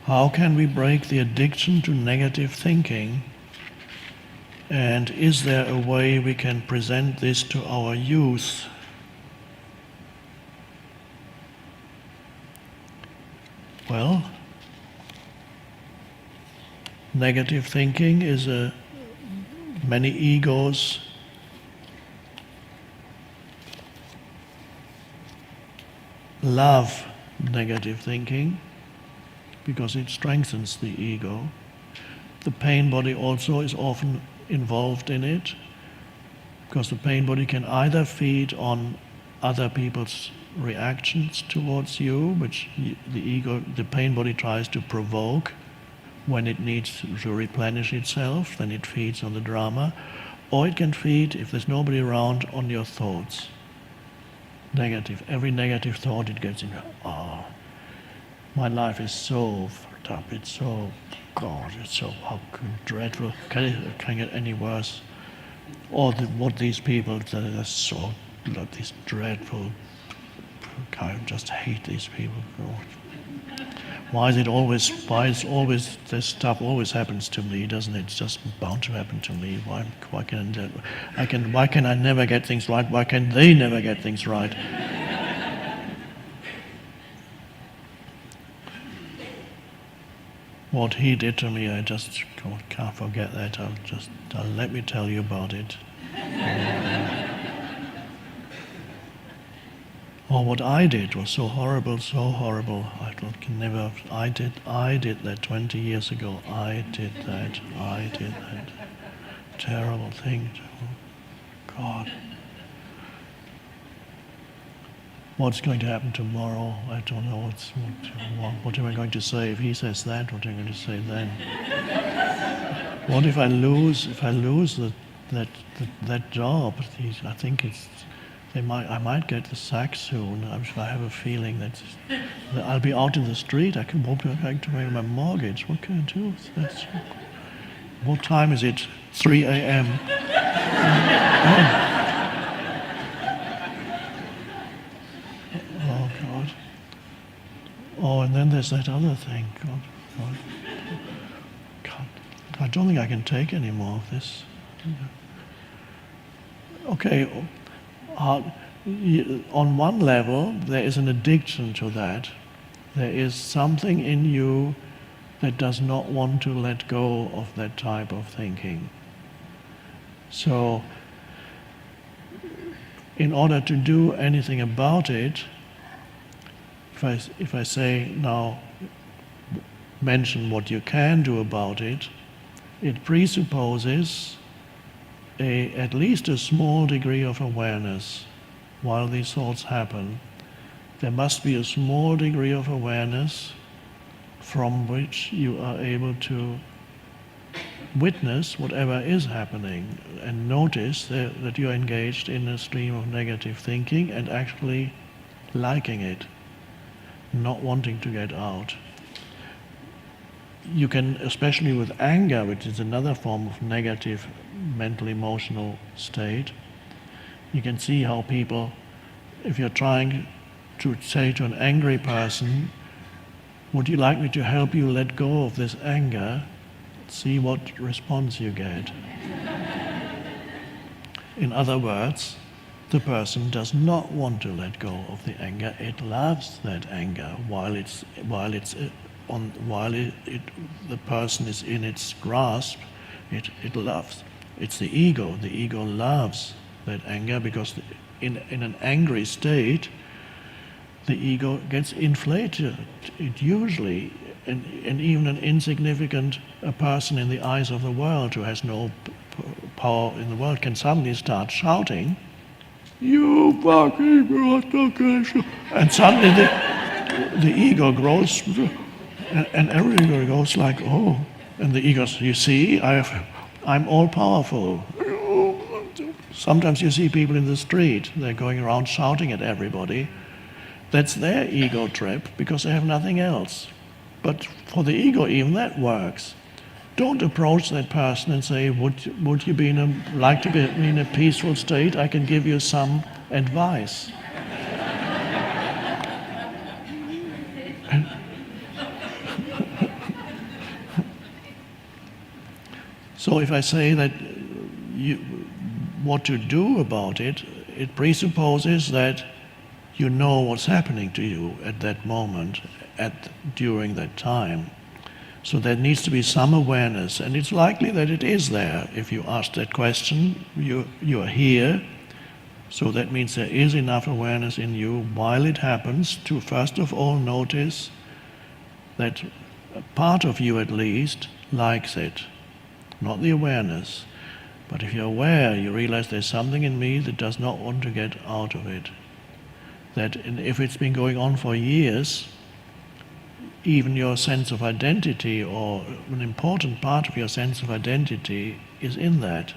How can we break the addiction to negative thinking? And is there a way we can present this to our youth? Well, negative thinking is many egos love negative thinking because it strengthens the ego. The pain body also is often involved in it because the pain body can either feed on other people's reactions towards you, which the pain body tries to provoke when it needs to replenish itself, then it feeds on the drama, or it can feed, if there's nobody around, on your thoughts. Negative. Every negative thought it gets in, my life is so fucked up, it's so, God, it's so dreadful, can it get any worse? Or what these people, they're so, these dreadful, I just hate these people. God. Why is this stuff always happens to me, doesn't it? It's just bound to happen to me. Why can I never get things right? Why can they never get things right? What he did to me, I just can't forget that. Let me tell you about it. Or what I did was so horrible. I did that 20 years ago. I did that terrible thing. God. What's going to happen tomorrow? I don't know. What am I going to say if he says that? What am I going to say then? What if I lose? If I lose that job? I think I might get the sack soon. I have a feeling that I'll be out in the street. I won't be able to pay my mortgage. What can I do? What time is it? 3 a.m. Oh God. Oh, and then there's that other thing. God. I don't think I can take any more of this. Okay. On one level, there is an addiction to that. There is something in you that does not want to let go of that type of thinking. So, in order to do anything about it, if I say now, mention what you can do about it, it presupposes at least a small degree of awareness while these thoughts happen. There must be a small degree of awareness from which you are able to witness whatever is happening and notice that you're engaged in a stream of negative thinking and actually liking it, not wanting to get out. You can, especially with anger, which is another form of negative mental emotional state, you can see how people, if you're trying to say to an angry person, would you like me to help you let go of this anger? See what response you get. In other words, the person does not want to let go of the anger. It loves that anger while the person is in its grasp. It loves. It's the ego. The ego loves that anger because in an angry state, the ego gets inflated. It usually, and even an insignificant person in the eyes of the world who has no power in the world can suddenly start shouting, "You fucking bastard!" And suddenly the ego grows, and everybody goes like, "Oh!" And the ego says, "You see, I'm all powerful." Sometimes you see people in the street; they're going around shouting at everybody. That's their ego trip because they have nothing else. But for the ego, even that works. Don't approach that person and say, would you like to be in a peaceful state? I can give you some advice. So if I say that what to do about it, it presupposes that you know what's happening to you at that moment, during that time. So there needs to be some awareness, and it's likely that it is there. If you ask that question, you are here, so that means there is enough awareness in you while it happens to first of all notice that a part of you at least likes it, not the awareness. But if you're aware, you realize there's something in me that does not want to get out of it. That if it's been going on for years, even your sense of identity, or an important part of your sense of identity, is in that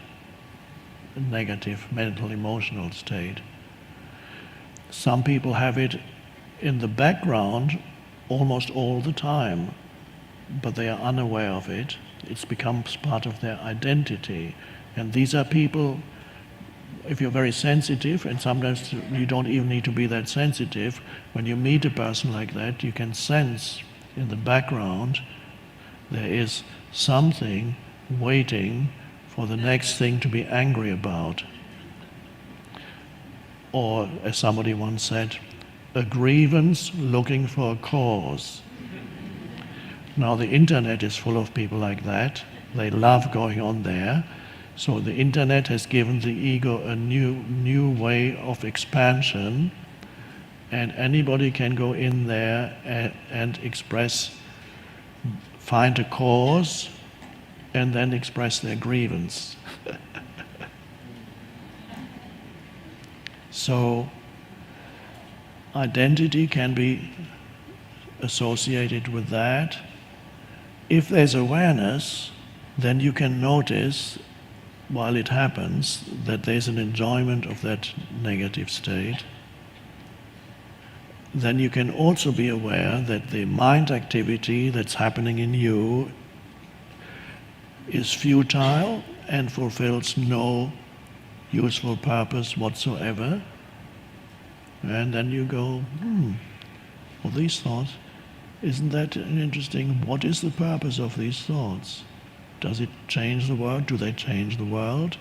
negative mental emotional state. Some people have it in the background almost all the time, but they are unaware of it. It becomes part of their identity. And these are people, if you're very sensitive, and sometimes you don't even need to be that sensitive, when you meet a person like that, you can sense in the background there is something waiting for the next thing to be angry about. Or, as somebody once said, a grievance looking for a cause. Now the internet is full of people like that. They love going on there. So the internet has given the ego a new way of expansion, and anybody can go in there and express, find a cause, and then express their grievance. So identity can be associated with that. If there's awareness, then you can notice while it happens that there's an enjoyment of that negative state. Then you can also be aware that the mind activity that's happening in you is futile and fulfills no useful purpose whatsoever. And then you go, well, these thoughts, isn't that interesting? What is the purpose of these thoughts? Does it change the world? Do they change the world?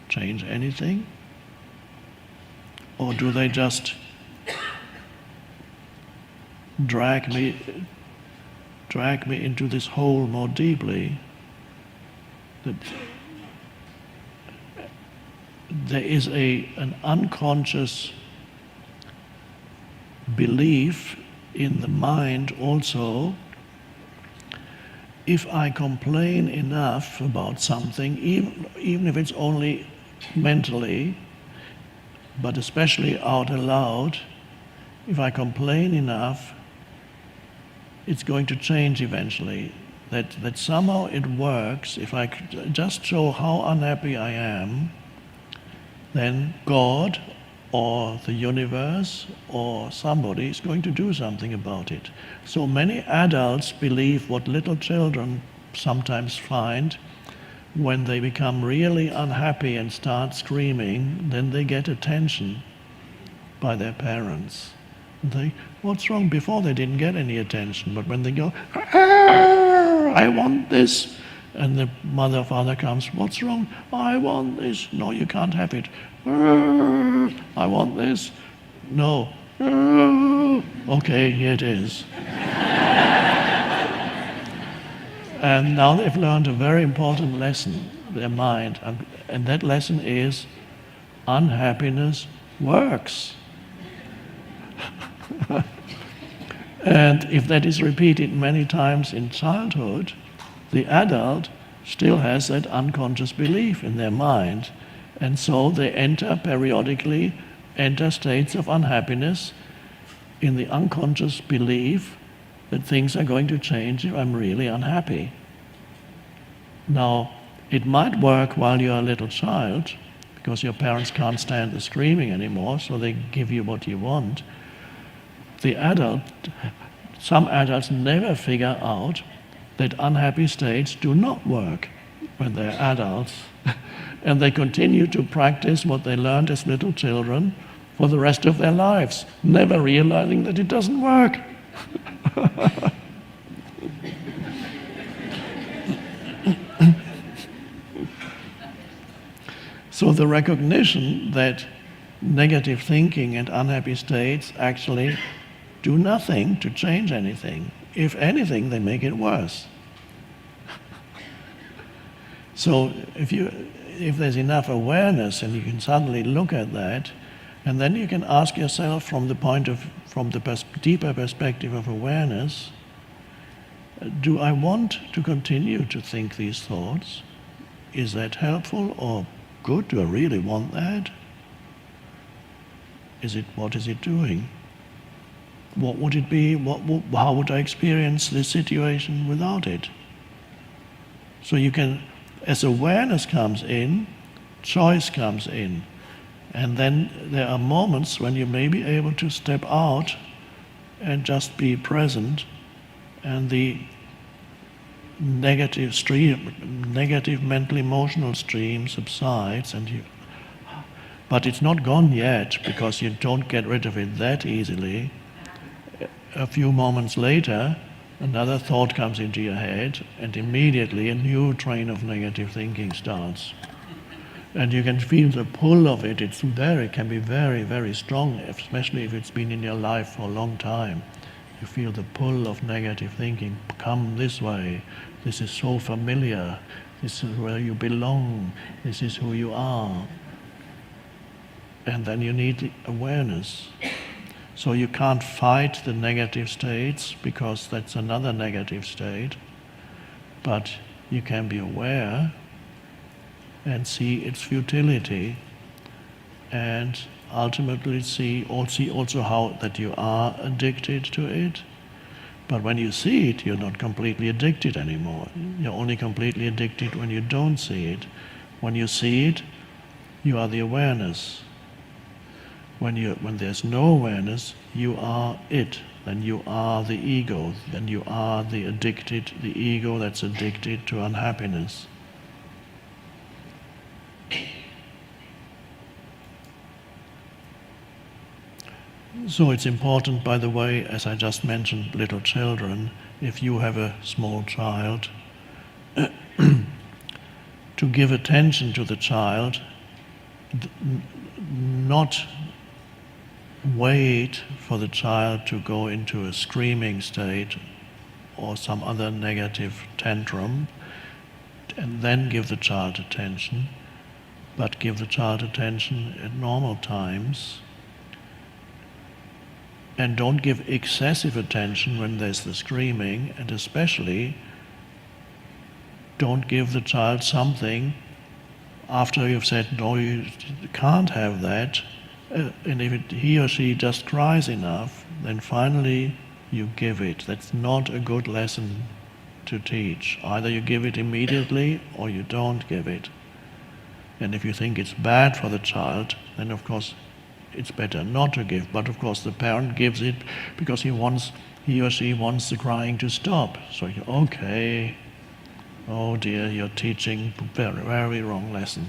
Change anything? Or do they just drag me into this hole more deeply? That there is an unconscious belief in the mind also. If I complain enough about something, even if it's only mentally, but especially out aloud, if I complain enough, it's going to change eventually. That somehow it works. If I just show how unhappy I am, then God or the universe or somebody is going to do something about it. So many adults believe what little children sometimes find: when they become really unhappy and start screaming, then they get attention by their parents. And they, what's wrong? Before they didn't get any attention, but when they go, I want this, and the mother or father comes, what's wrong? I want this. No, you can't have it. I want this. No. Okay, here it is. And now they've learned a very important lesson, their mind, and that lesson is unhappiness works. And if that is repeated many times in childhood, the adult still has that unconscious belief in their mind, and so they periodically enter states of unhappiness in the unconscious belief that things are going to change if I'm really unhappy. Now, it might work while you're a little child, because your parents can't stand the screaming anymore, so they give you what you want. Some adults never figure out that unhappy states do not work when they're adults. And they continue to practice what they learned as little children for the rest of their lives, never realizing that it doesn't work. So the recognition that negative thinking and unhappy states actually do nothing to change anything. If anything, they make it worse. So if there's enough awareness and you can suddenly look at that, and then you can ask yourself from the deeper perspective of awareness, do I want to continue to think these thoughts? Is that helpful or good? Do I really want that? What is it doing? What would it be? How would I experience this situation without it? So you can, as awareness comes in, choice comes in. And then there are moments when you may be able to step out and just be present, and the negative mental emotional stream subsides, but it's not gone yet, because you don't get rid of it that easily. A few moments later, another thought comes into your head, and immediately a new train of negative thinking starts. And you can feel the pull of it. It can be very, very strong, especially if it's been in your life for a long time. You feel the pull of negative thinking. Come this way. This is so familiar. This is where you belong. This is who you are. And then you need awareness. So you can't fight the negative states, because that's another negative state. But you can be aware and see its futility, and ultimately see also how that you are addicted to it. But when you see it, you're not completely addicted anymore. You're only completely addicted when you don't see it. When you see it, you are the awareness. When there's no awareness, you are it. Then you are the ego. Then you are the ego that's addicted to unhappiness. So it's important, by the way, as I just mentioned, little children, if you have a small child, to give attention to the child, not wait for the child to go into a screaming state or some other negative tantrum, and then give the child attention, but give the child attention at normal times. And don't give excessive attention when there's the screaming, and especially don't give the child something after you've said, no, you can't have that, and if he or she just cries enough, then finally you give it. That's not a good lesson to teach. Either you give it immediately or you don't give it. And if you think it's bad for the child, then of course it's better not to give. But of course the parent gives it because he or she wants the crying to stop. So okay, oh dear, you're teaching very, very wrong lesson.